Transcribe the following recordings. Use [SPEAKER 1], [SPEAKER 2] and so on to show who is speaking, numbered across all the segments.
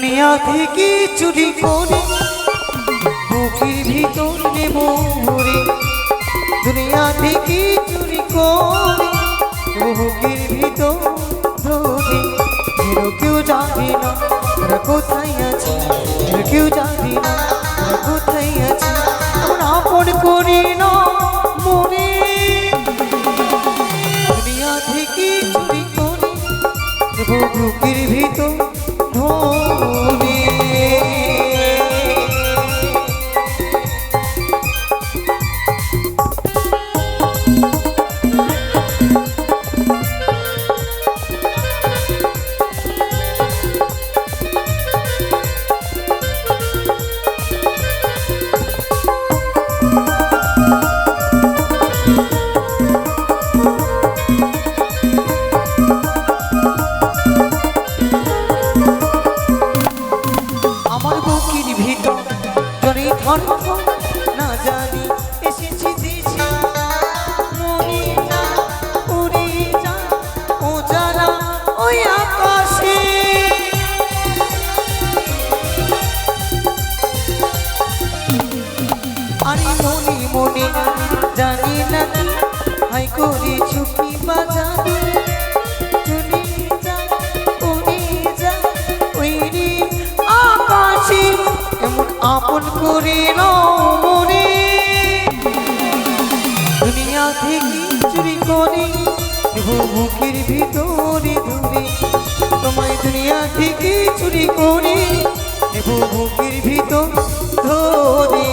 [SPEAKER 1] দুনিয়া থেকে চুরি করে বুকের ভিতর নেব ভরে, দুনিয়া থেকে চুরি করে বুকের ভিতর ধরে। কেউ জানে না তারা কোথায় আছে, কেউ জানে না তারা কোথায় আছে। আমরা আপন করি না মনে, দুনিয়া থেকে চুরি করে বুকের ভিতর ধরে। আমার বুকের ভিতর জনে ধরো না জানি এসেছি দিছি, মনে যা উড়ে যা ও জ্বালা ওই আকাশে। আরে মনে মনে জানি না কি হাই করে চুপি বাজানো, চলে যা উড়ে যা ওই রে আকাশে। এমন আপন করে মনে, দুনিয়া থেকে চুরি করে বুকের ভিতরে ধরে। তোমায় দুনিয়া থেকে চুরি করে বুকের ভিতর ধরে।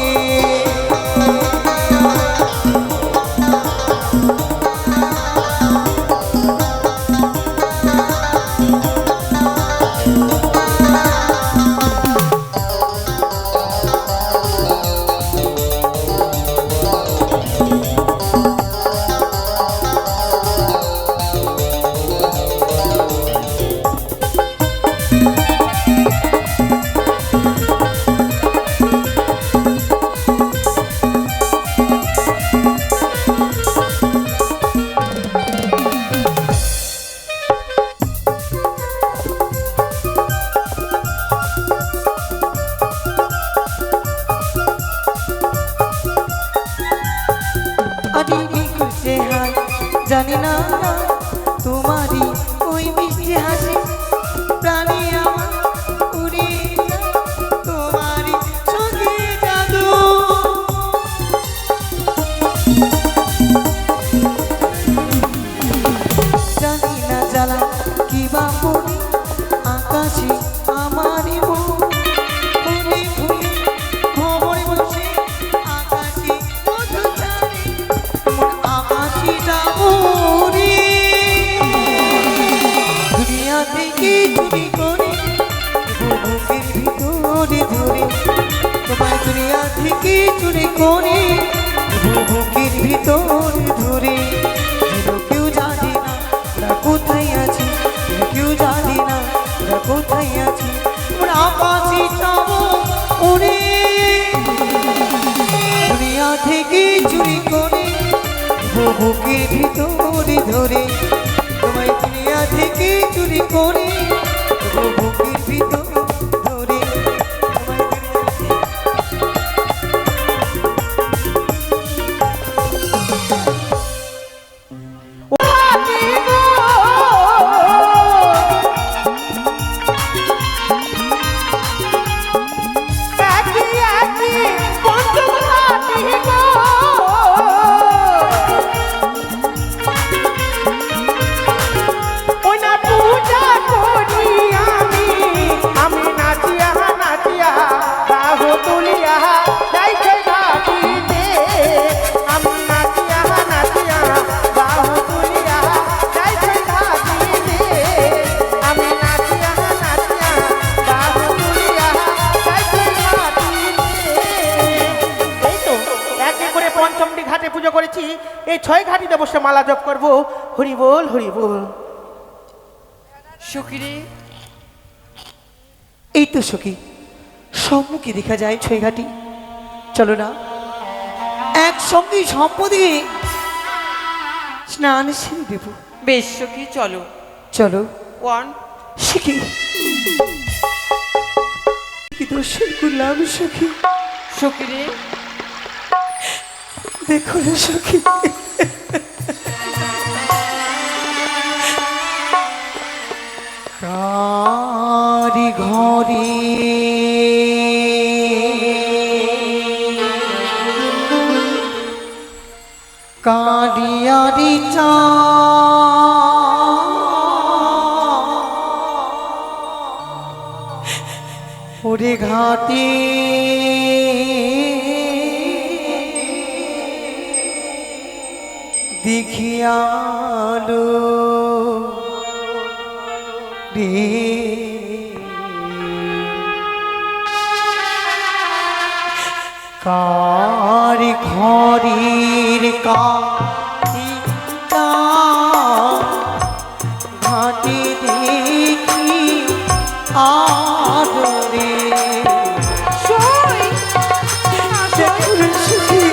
[SPEAKER 1] আরে কি করছে হায় জানি না তোমারই ওই মিষ্টি হাসি, প্রাণী আমার উড়ে যায় তোমারই সঙ্গে জাদু। জানি না জ্বালা কি বা পড়ে আকাশে আমারই মন, ফুলে ফুলে খবর বসে আকাশে মধু ছাড়ে। আকাশে যাবো রে দুনিয়া থেকে চুরি করে বুকের ভিতরে ধরে। তোমায় দুনিয়া থেকে চুরি করে বুকের ভিতরে ধরে। কেউ জানে না ওরা কোথায় আছে, কেউ জানে না ওরা কোথায় আছে। ওরা আকাশে যাবো ওরে দুনিয়া থেকে চুরি করে বুকের ভিতরে ধরে। তোমায় দুনিয়া থেকে চুরি করে বুকের ভিতর ধরে।
[SPEAKER 2] পুজো করেছি, এই 6 ঘাটিতে বসে মালা জপ করবো। হরি বল হরি বল।
[SPEAKER 1] সখী রে, এই তো সখী সম্মুখে দেখা যায় 6 ঘাটি। চলো না একসঙ্গে সম্পদে স্নান সেরে দেব।
[SPEAKER 3] বেশ সখী চলো।
[SPEAKER 1] চলো।
[SPEAKER 3] ওয়ান
[SPEAKER 1] শিখি। কি দর্শন করলাম সখী।
[SPEAKER 2] সখী রে,
[SPEAKER 1] দেখো রে সখী, কারি ঘরে কারিয়ারি চা ওরে ঘাটে দেখিয়ালো রে কার ঘরের কাটিটা ঘাটে দেখি আদরে
[SPEAKER 2] সই
[SPEAKER 1] দেখুন সুখী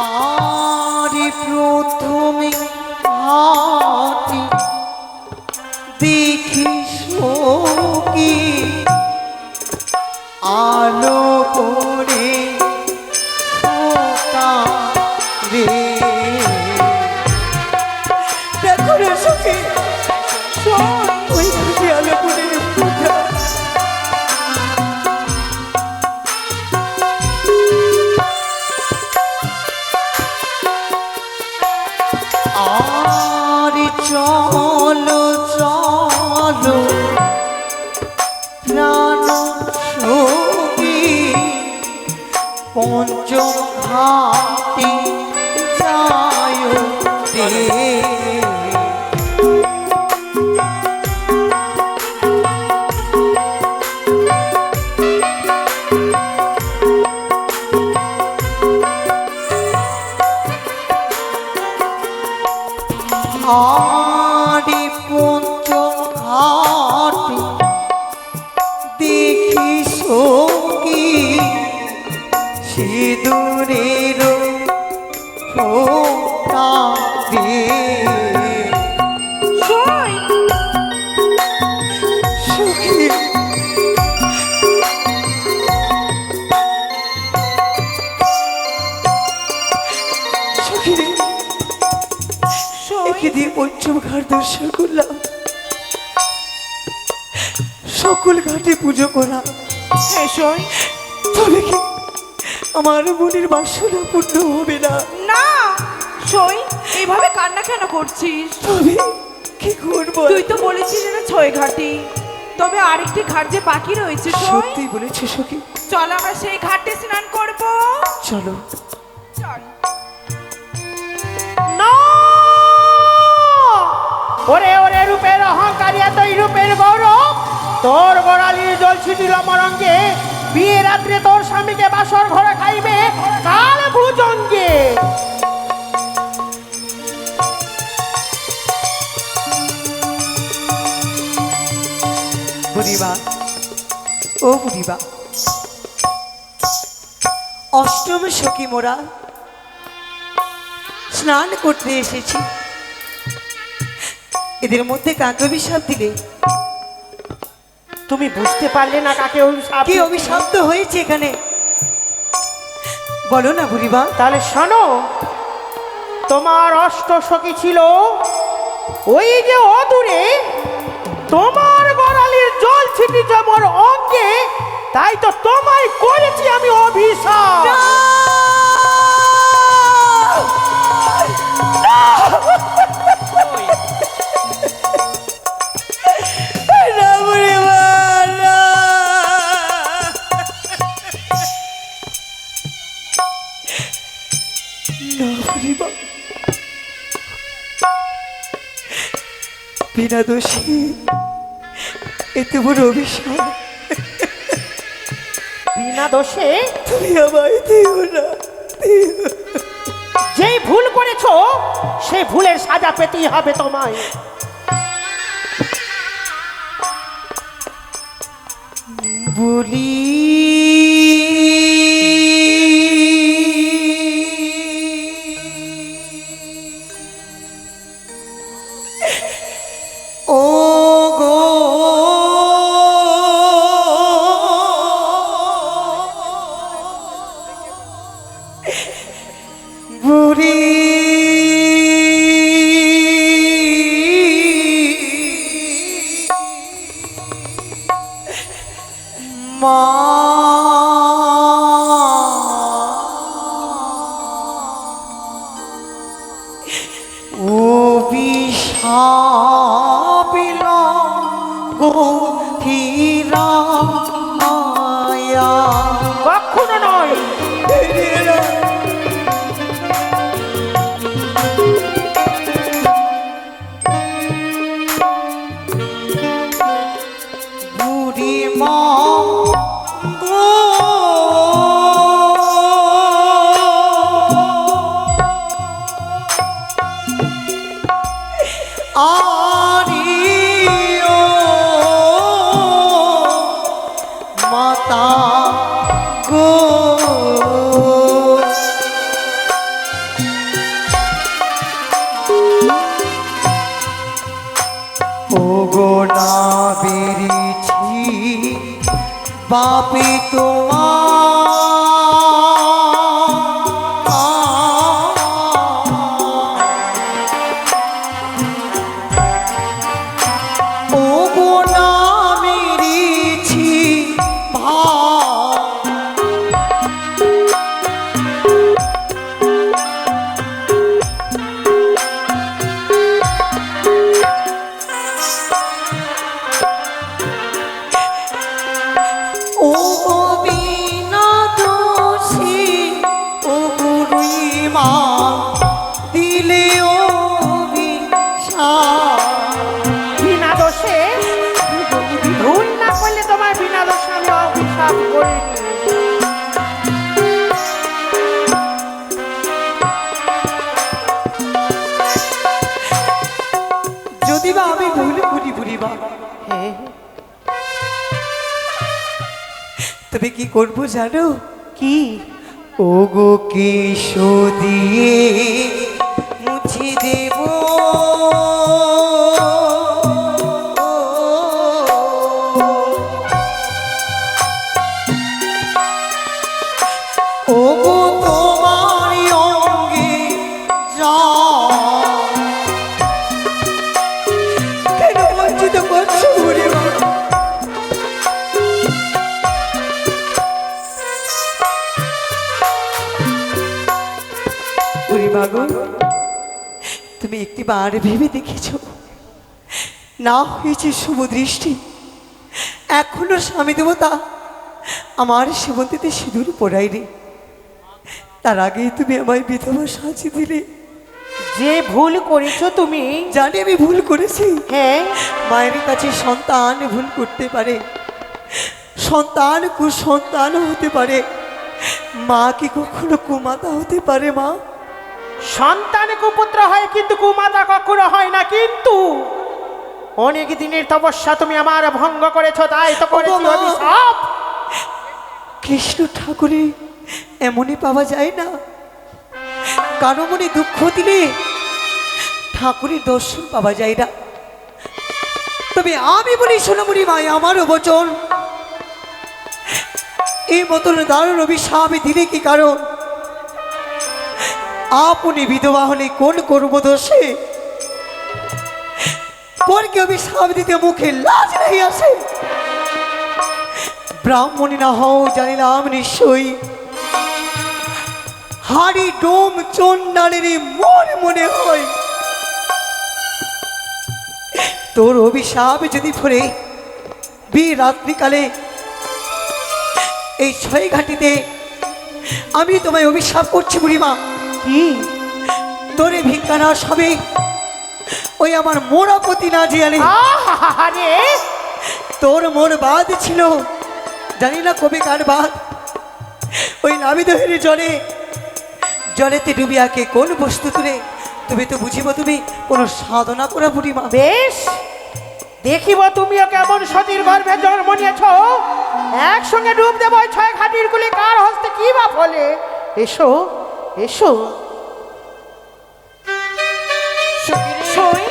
[SPEAKER 1] আরে প্রথমে হাতি দেখি সখী আলো করে ফোটা রে দেখো রে সখী ওই ঘাটে আলো করে ফোটা আর চলো চলো প্রাণ সখী পঞ্চম ঘাটে যায় রে আরে পঞ্চম ঘাটে দেখি সখী সিঁদুরের ফোঁটা রে
[SPEAKER 2] সই
[SPEAKER 1] সখী সখী রে একে দিয়ে পঞ্চম ঘাট দর্শন করলাম সকল ঘাটে পুজো করা
[SPEAKER 2] হ্যাঁ সই
[SPEAKER 1] তবে কি আমার মনের বাসনা পূর্ণ হবে না
[SPEAKER 3] না সই এইভাবে কান্না কেন করছিস?
[SPEAKER 1] তবে কি করবো
[SPEAKER 3] তুই তো বলেছিস এটা 6 ঘাটি, তবে আরেকটি ঘাট যে বাকি রয়েছে সই।
[SPEAKER 1] সত্যি বলেছে সখী
[SPEAKER 3] চল আমরা সেই ঘাটে স্নান করব।
[SPEAKER 1] চলো
[SPEAKER 3] চল।
[SPEAKER 2] না ওরে ওরে রূপের অহংকারী এতই রূপের গৌরব তোর গোড়ালির জল ছিটিল মরঙ্গে বিয়ে রাত্রে তোর স্বামীকে বাসর ঘরে খাইবে কাল ভুজঙ্গে
[SPEAKER 1] বুড়িবা ও বুড়িবা অষ্টম সখী মোরা স্নান করতে এসেছি এদের মধ্যে কাকে অভিশাপ দিলে
[SPEAKER 2] তুমি বুঝতে পারলে না কাকে অভিশাপ
[SPEAKER 1] কি অভিশপ্ত হয়েছে এখানে বলো না বুড়িবা
[SPEAKER 2] তাহলে শোনো তোমার অষ্ট সখী ছিল ওই যে অদূরে তোমার গোড়ালির জল ছিটিছে মোর অঙ্গে তাই তো তোমায় করেছি আমি অভিশাপ
[SPEAKER 1] না বুড়িবা না। না বুড়িবা বিনা দোষী এত বড় অভিশাপ
[SPEAKER 2] বিনা দোষে
[SPEAKER 1] তুমি আমায় দিও না দিও না।
[SPEAKER 2] যেই ভুল করেছো সেই ভুলের সাজা পেতেই হবে তোমায়
[SPEAKER 1] বলি ও বিল গভীরা আয়া
[SPEAKER 2] কখনো নয়।
[SPEAKER 1] বুড়িমা গো আরিও মাতা গো ও গো না বেরিয়েছি বাপি তোমার ও গো না মেরেছি ভাই ও গো বিনা দোষী ও বুড়িমা দিলে ও
[SPEAKER 2] বিনা দোষে ভুল না করলে তোমার বিনা দোষে আমি অভিশাপ করিনি।
[SPEAKER 1] যদি বা আমি ভুল করি বুড়িমা তবে কি করবো জানো
[SPEAKER 2] কি?
[SPEAKER 1] ও গো কেশ দিয়ে মুছে দেব ও গো তোমার অঙ্গে যা কেন বঞ্চিত করছো বুড়িমা বুড়িমা গো তুমি একটি বার ভেবে দেখেছো না হয়েছে শুভ দৃষ্টি এখনো স্বামী দেবতা আমার সেবন্তীতে সিঁদুর পড়াইনি তার আগেই তুমি আমায় বিধবা সাজিয়ে দিলে
[SPEAKER 2] যে ভুল করেছো তুমি।
[SPEAKER 1] জানি আমি ভুল করেছি
[SPEAKER 2] হ্যাঁ,
[SPEAKER 1] মায়ের কাছে সন্তান ভুল করতে পারে সন্তান কুসন্তান হতে পারে মা কি কখনো কুমাতা হতে পারে মা
[SPEAKER 2] সন্তান কুপুত্র হয় কিন্তু কুমাতা কখনো হয় না। কিন্তু অনেক দিনের তপস্যা তুমি আমার ভঙ্গ করেছো, তাই তো করেছি
[SPEAKER 1] মা।
[SPEAKER 2] অভিশাপ।
[SPEAKER 1] কৃষ্ণ ঠাকুরে এমনই পাওয়া যায় না কারো মনে দুঃখ দিলে ঠাকুরের দর্শন পাওয়া যায় না। তবে আমি বলি সোনামণি মাই আমারও বচন এই মতন দারুণ অভিশাপ দিলে কি কারণ আপনি বিধবা হলে কোন করবো দোষে পরকে অভিশাপ দিতে মুখে লাজ নেই আসে ব্রাহ্মণী না হও জানিলাম নিশ্চয়ই হাড়ি ডোম চন্ডালের মনে মনে হয় তোর অভিশাপ যদি ফোরে বীর রাত্রিকালে এই ছয় ঘাটিতে আমি তোমায় অভিশাপ করছি বুড়িমা
[SPEAKER 2] কি?
[SPEAKER 1] তোরে ভিক্ষানাশ হবে ওই আমার মোড়াপতি না জিয়ালে
[SPEAKER 2] আরে
[SPEAKER 1] তোর মোর বাদ ছিল জানি না কবে কার বাদ ওই নাবিদহের জলে জলেতে ডুবিয়াকে কোন বস্তু তুলে তুমি তো বুঝিব তুমি কোন সাধনা করা বুড়িমা
[SPEAKER 2] বেশ, দেখিব তুমিও কেমন সতীর গর্ভে জন্ম নিয়েছ। একসঙ্গে ডুব দেবো ওই ছয় ঘাটির গুলি কার হস্তে কি বা ফলে। এসো এসো।
[SPEAKER 3] সই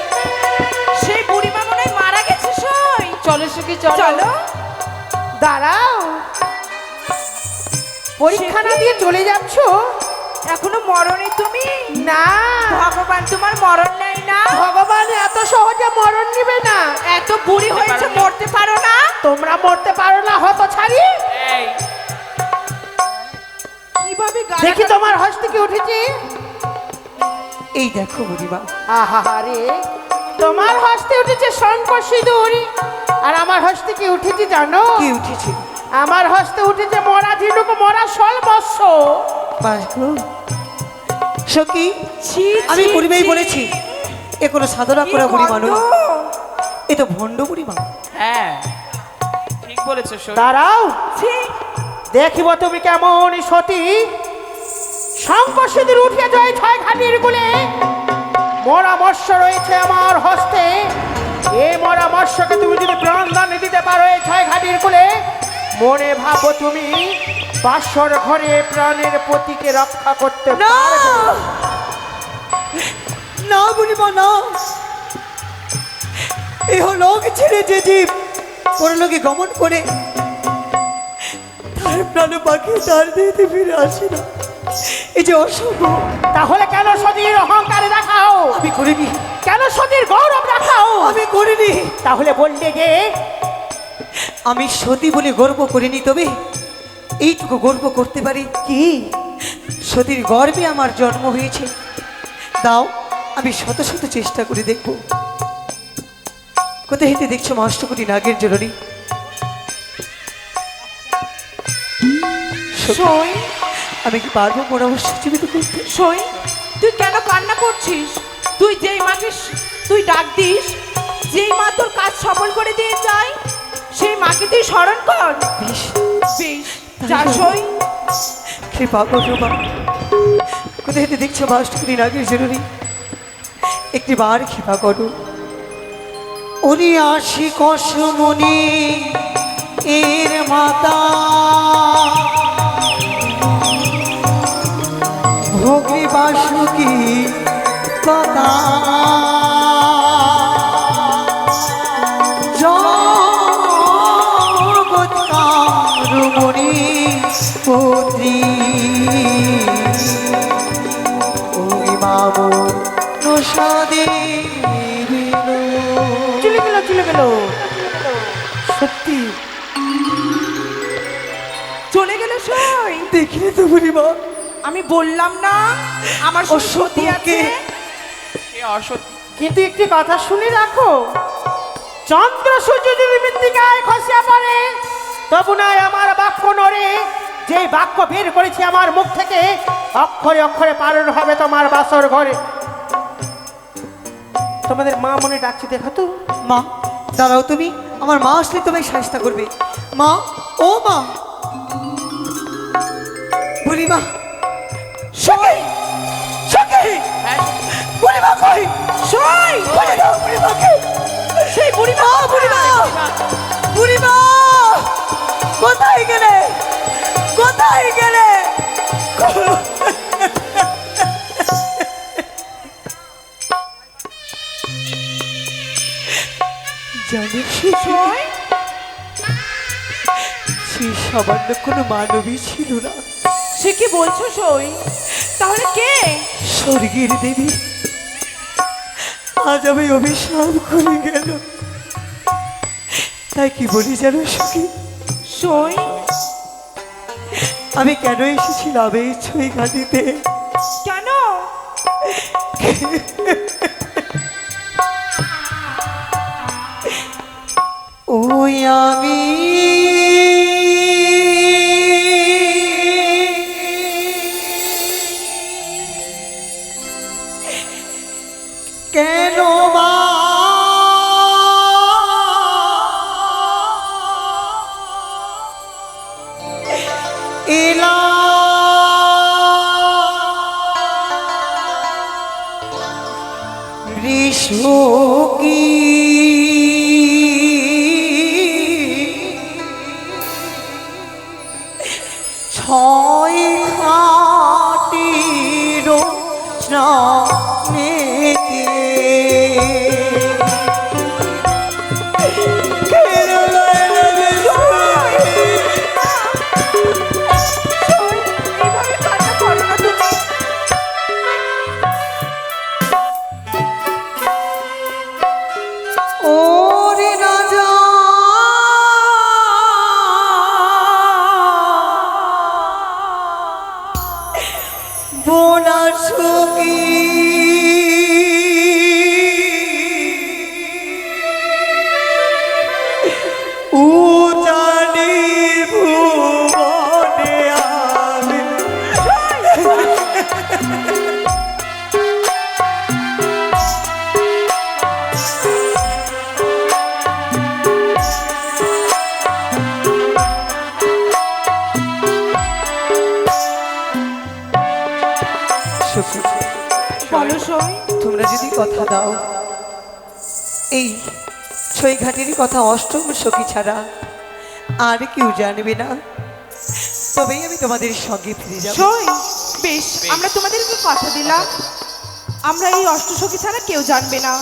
[SPEAKER 3] সেই বুড়িমা মনে হয় মারা গেছে। সই
[SPEAKER 4] চলো সুখী
[SPEAKER 3] চলো।
[SPEAKER 2] দাঁড়াও, পরীক্ষা না দিয়ে চলে যাচ্ছ?
[SPEAKER 3] এখনো মরণে তুমি?
[SPEAKER 2] না,
[SPEAKER 3] ভগবান তোমার মরণ নেই না।
[SPEAKER 2] ভগবান এত সহজে মরণ নিবে না।
[SPEAKER 3] এত বুড়ি হয়েছে মরতে পারো না?
[SPEAKER 2] তোমরা মরতে পারো না হত ছাড়ি।
[SPEAKER 3] কিভাবে
[SPEAKER 2] দেখি তোমার হস্তে কি উঠেছে।
[SPEAKER 1] এই দেখো বুড়িমা
[SPEAKER 2] আহা রে, তোমার হস্তে উঠেছে শঙ্খ সিঁদুর, আর আমার হস্তে কি উঠেছে জানো?
[SPEAKER 1] কি উঠেছে?
[SPEAKER 2] আমার হস্তে উঠেছে মরা ঝিনুক, মরা সলমৎস্য।
[SPEAKER 1] বাস গো। সখী,
[SPEAKER 3] ছি,
[SPEAKER 1] আমি
[SPEAKER 3] ছি,
[SPEAKER 1] পূর্বেই
[SPEAKER 3] ছি।
[SPEAKER 1] বলেছি এ কোনো সাধনা
[SPEAKER 3] কি
[SPEAKER 1] করা বুড়ি
[SPEAKER 3] গন্ধ!
[SPEAKER 1] মানুষ, এ তো ভণ্ড বুড়ি মা।
[SPEAKER 3] হ্যাঁ ঠিক বলেছো সই।
[SPEAKER 2] দাঁড়াও,
[SPEAKER 3] ছি,
[SPEAKER 2] দেখিব তুমি কেমন সতী। শঙ্খ সিঁদুর উঠিয়া যায় ছয় ঘাটির কুলে, মরা মৎস্য রয়েছে আমার হস্তে। এই মরা মৎস্যকে তুমি যদি প্রাণদান দিতে পারো এই ছয় ঘাটির কুলে, মনে ভাবো তুমি বাসর ঘরে প্রাণের পতিকে রক্ষা করতে
[SPEAKER 1] না
[SPEAKER 2] পারবে।
[SPEAKER 1] না বুড়ি মা, না। এহ লোক ছেড়ে যে জীব পরলোকে গমন করে, তার প্রাণ পাখি তার দেহতে ফিরে আসে না, এই যে অসম্ভব।
[SPEAKER 2] তাহলে কেন সতীর অহংকারে দেখাও?
[SPEAKER 1] আমি করিনি,
[SPEAKER 2] কেন সতীর গৌরব দেখাও?
[SPEAKER 1] আমি করিনি।
[SPEAKER 2] তাহলে বললে যে
[SPEAKER 1] আমি সতী বলে গর্ব করিনি, তবে এইটুকু গর্ব করতে পারি কি সতীর গর্বে আমার জন্ম হয়েছে। দাও, আমি শত শত চেষ্টা করে দেখব। কোথায় হেঁটে দেখছো মা অষ্টকোটি নাগের জননী?
[SPEAKER 3] সই,
[SPEAKER 1] আমি কি পারবো পরামর্শ জীবিত করতে?
[SPEAKER 3] সই, তুই কেন কান্না করছিস? তুই যেই মাকে তুই ডাক দিস, যেই মা তোর কাজ সফল করে দিয়ে যায়, সেই মাকে তুই স্মরণ কর।
[SPEAKER 1] বেশ,
[SPEAKER 3] বেশ, যা সই।
[SPEAKER 1] কৃপা করো মা। কোথায় হেঁটে দেখছো মা অষ্টকোটি নাগের জননী? একটি বার কৃপা করো। উনি আসি কসমনি এর মাতা, ভগ্নি বাসুকি কথা জগৎকারুমণি পুত্রী, ওই মামু নসাদে
[SPEAKER 2] চলে গেল, চলে গেল। সত্যি
[SPEAKER 3] চলে গেল সই।
[SPEAKER 1] দেখলে তো বুড়িমা,
[SPEAKER 3] আমি বললাম না আমার
[SPEAKER 1] ও
[SPEAKER 3] সতী আছে।
[SPEAKER 1] সত্যকে।
[SPEAKER 3] এ অসতী।
[SPEAKER 2] কিন্তু একটি কথা শুনে রাখো, চন্দ্র সূর্য যদি মৃত্তিকায় খসিয়া পড়ে, তবু নাই আমার বাক্য নড়ে। যে বাক্য বের করেছে আমার মুখ থেকে, অক্ষরে অক্ষরে পালন হবে তোমার বাসর ঘরে। তোমাদের মা মনে ডাকছে, দেখো তো।
[SPEAKER 1] মা দাঁড়াও, তুমি আমার মা আসলে তোমায় সাহায্য করবে। মা, ও মা, বুড়িমা, সখী, সখী, বুড়িমা কই?
[SPEAKER 3] সই,
[SPEAKER 1] বলে দাও বুড়িমাকে।
[SPEAKER 3] সেই বুড়িমা,
[SPEAKER 1] বুড়িমা, বুড়িমা, কোথায় গেলে? কোথায় গেলে? জানিস
[SPEAKER 3] সই,
[SPEAKER 1] সে সামান্য কোনো মানবী ছিল না,
[SPEAKER 3] সে কি বলছো সই? তাহলে কে?
[SPEAKER 1] স্বর্গের দেবী। আজ আমি অভিশাপ করে গেল। তাই কি বলি জানো সখী,
[SPEAKER 3] সই,
[SPEAKER 1] আমি কেন এসেছিলাম এই ছুঁই ঘাটিতে?
[SPEAKER 3] কেন?
[SPEAKER 1] ওই আমি কেন বা এলাম ঋষকি ছয় ঘাটির স্নানেতে
[SPEAKER 3] এইভাবে কান্না করো না তুমি।
[SPEAKER 1] ওরে রাজা বোনা সখী কথা দাও, এই ছইঘাটেরই কথা অষ্টম সখী ছাড়া আর কেউ জানবে না, তবেই আমি তোমাদের সঙ্গে ফিরে যাব।
[SPEAKER 3] সই বেশ, আমরা তোমাদেরকে কথা দিলাম, আমরা এই অষ্টসখী ছাড়া কেউ জানবে না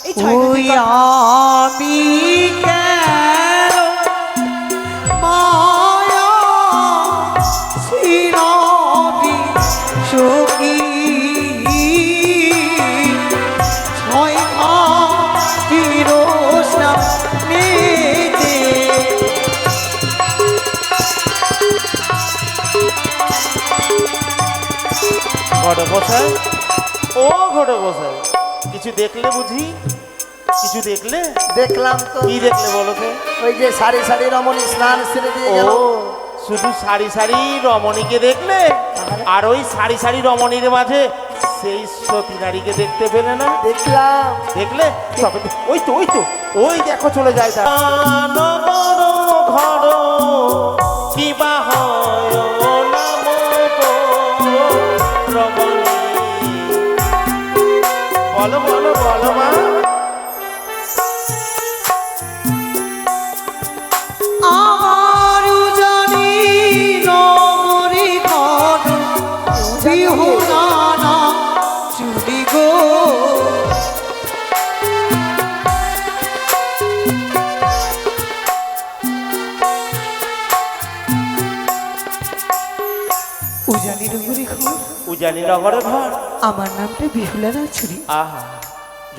[SPEAKER 3] এই ছয়
[SPEAKER 1] ওই
[SPEAKER 3] ঘাটের কথা।
[SPEAKER 1] আমি কেন মায়া শিরবি সখী ছয় ঘাটের সামনেতে।
[SPEAKER 4] ঘটক মশাই, ও ঘটক মশাই, কিছু দেখলে বুঝি? কিছু দেখলে?
[SPEAKER 5] দেখলাম তো,
[SPEAKER 4] কি দেখলে বলো তো?
[SPEAKER 5] ওই যে সারি সারি রমণী স্নান সেরে দিয়ে
[SPEAKER 4] ও
[SPEAKER 5] গেল।
[SPEAKER 4] শুধু সারি সারি রমণীকে দেখলে, আর ওই সারি সারি রমণীর মাঝে সেই সতী নারীকে দেখতে পেলে না?
[SPEAKER 5] দেখলাম।
[SPEAKER 4] দেখলে? তবে তো- ওই তো ওই তো ওই দেখো চলে যায় তা। ঘর কিবা হয় নাম গো রমণী। বলো বলো বলো মা।
[SPEAKER 1] আমার জানি নগরী ঘর বিহুনা না চুরি গো। উজানি নগরী ঘর,
[SPEAKER 4] উজানি নগরের ঘর।
[SPEAKER 1] আমার নামটা বিহুলা না চুরি।
[SPEAKER 4] আহা,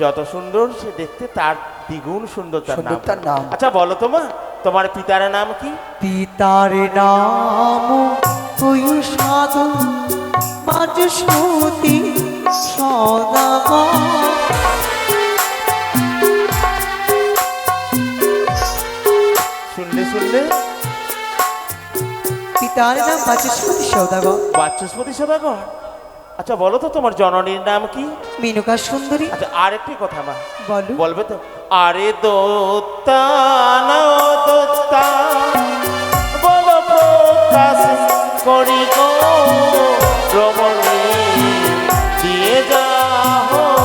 [SPEAKER 4] যত সুন্দর সে দেখতে তার দ্বিগুণ সুন্দর তার
[SPEAKER 5] সুন্দর
[SPEAKER 4] নাম।
[SPEAKER 5] তার নাম।
[SPEAKER 4] আচ্ছা বলো তো মা, তোমার পিতার নাম কি?
[SPEAKER 1] পিতার নাম ওই সাধু বাচস্পতি সদাগর।
[SPEAKER 4] শুনলে শুনলে?
[SPEAKER 1] পিতার নাম বাচস্পতি সদাগর।
[SPEAKER 4] বাচস্পতি সদাগর। আচ্ছা বলো তো তোমার জননীর নাম কি?
[SPEAKER 1] মেনকা সুন্দরী।
[SPEAKER 4] আচ্ছা আর একটি কথা মা,
[SPEAKER 1] বলো।
[SPEAKER 4] বলবে তো? আরে দোত্তা না দোত্তা বলো প্রকাশ করি গো রমণী, দিয়ে যাও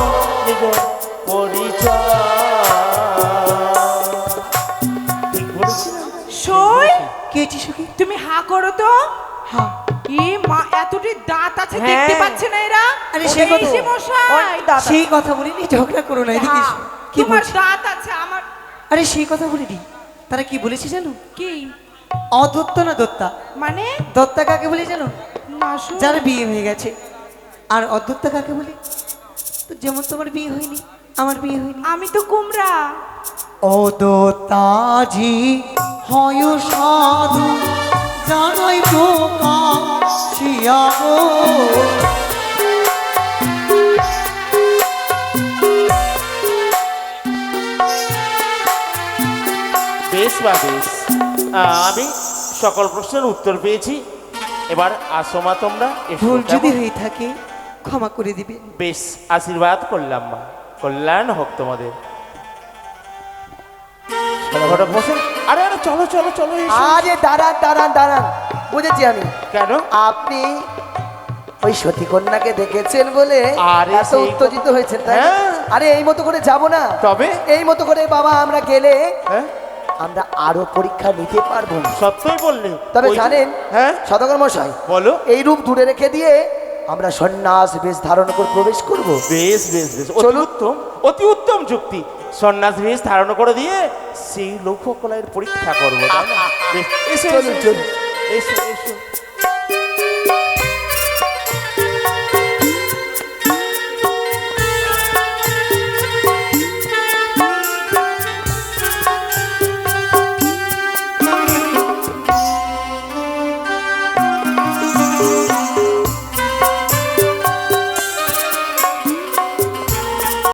[SPEAKER 4] নিজ পরিচয়। ঠিক বলেছি না?
[SPEAKER 3] সই
[SPEAKER 1] কে হয়েছে সখী?
[SPEAKER 3] তুমি হা করো তো।
[SPEAKER 1] হ্যাঁ,
[SPEAKER 3] এ মা, এতটি দাঁত আছে
[SPEAKER 2] হ্যাঁ।
[SPEAKER 3] দেখতে পাচ্ছে না এরা?
[SPEAKER 1] আরে সে কথা-
[SPEAKER 3] এই যে মশাই,
[SPEAKER 2] অনেক দাঁত আছে।
[SPEAKER 1] সেই কথা বলিনি, ঝগড়া করো না, এদিকে এসো। কি
[SPEAKER 3] তোমার
[SPEAKER 1] বলছি?
[SPEAKER 3] দাঁত আছে আমার।
[SPEAKER 1] আরে সেই কথা বলিনি, তারা কি বলেছে জানো?
[SPEAKER 3] কি
[SPEAKER 1] অদত্ত না দত্তা।
[SPEAKER 3] মানে?
[SPEAKER 1] দত্তা কাকে বলে জানো?
[SPEAKER 3] না সই।
[SPEAKER 1] যার বিয়ে হয়ে গেছে। আর অদত্তা কাকে বলে? তো যেমন তোমার বিয়ে হয়নি, আমার বিয়ে হয়নি।
[SPEAKER 3] আমি তো কুমড়া।
[SPEAKER 1] অদত্তাজি হয় সাধু জানাই প্রকাশিয়া গো।
[SPEAKER 4] বেশ বা বেশ, আমি সকল প্রশ্নের উত্তর পেয়েছি। এবার আসো মা তোমরা, এসো,
[SPEAKER 1] ভুল যদি
[SPEAKER 4] কেমন?
[SPEAKER 1] হয়ে থাকে ক্ষমা করে দিবে।
[SPEAKER 4] বেশ, আশীর্বাদ করলাম মা, কল্যাণ হোক তোমাদের। ঘটক মশাই, আরে আরে চলো চলো চলো এসো।
[SPEAKER 5] আরে দাঁড়ান দাঁড়ান দাঁড়ান, বুঝেছি আমি।
[SPEAKER 4] কেন?
[SPEAKER 5] আপনি ওই সতী কন্যাকে দেখেছেন বলে
[SPEAKER 4] আরে
[SPEAKER 5] এত
[SPEAKER 4] সেই
[SPEAKER 5] উত্তেজিত হয়েছেন, তাই না?
[SPEAKER 4] হ্যাঁ।
[SPEAKER 5] আরে এই মতো করে যাব না।
[SPEAKER 4] তবে?
[SPEAKER 5] এই মতো করে বাবা আমরা গেলে
[SPEAKER 4] হ্যাঁ,
[SPEAKER 5] আমরা আরো পরীক্ষা নিতে পারবো না।
[SPEAKER 4] সত্যই বললে?
[SPEAKER 5] তবে
[SPEAKER 4] ওই যে-
[SPEAKER 5] জানেন
[SPEAKER 4] হ্যাঁ,
[SPEAKER 5] সদাগর মশাই,
[SPEAKER 4] বলো।
[SPEAKER 5] এই রূপ দূরে রেখে দিয়ে আমরা সন্ন্যাস বেশ ধারণ করে প্রবেশ করব।
[SPEAKER 4] বেশ বেশ বেশ, অতি
[SPEAKER 5] চলুন।
[SPEAKER 4] উত্তম, অতি উত্তম যুক্তি। সন্ন্যাস বেশ ধারণ করে দিয়ে সেই লৌহকলাইয়ের পরীক্ষা করবো, তাই না? বেশ, এসো
[SPEAKER 5] চলুন,
[SPEAKER 4] এসো
[SPEAKER 5] চলুন।
[SPEAKER 4] এসো এসো।